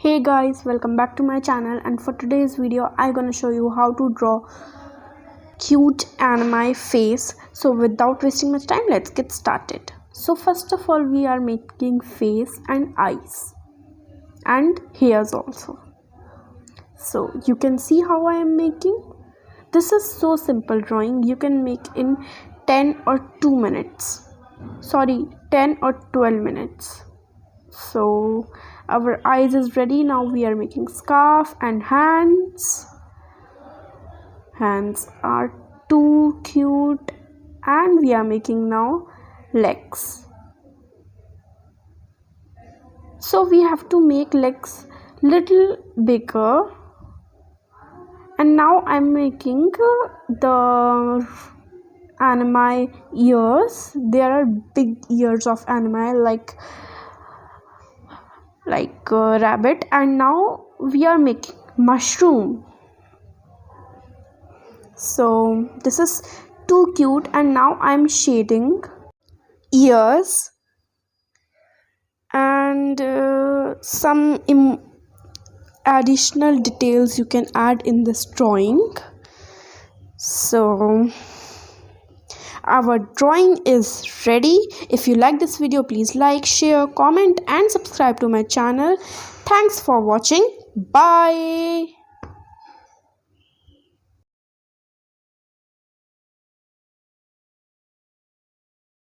Hey guys, welcome back to my channel, and for today's video I'm gonna show you how to draw cute anime face. So without wasting much time, let's get started. So first of all, we are making face and eyes and hairs also. So you can see how I am making. This is so simple drawing. You can make in 10 or 2 minutes. Sorry, 10 or 12 minutes. So our eyes is ready. Now we are making scarf and hands. Hands are too cute, and we are making now legs. So we have to make legs little bigger, and now I'm making the anime ears. There are big ears of anime like rabbit, and now we are making mushroom. So this is too cute, and now I'm shading ears and some additional details you can add in this drawing. So our drawing is ready. If you like this video, please like, share, comment and subscribe to my channel. Thanks for watching. Bye.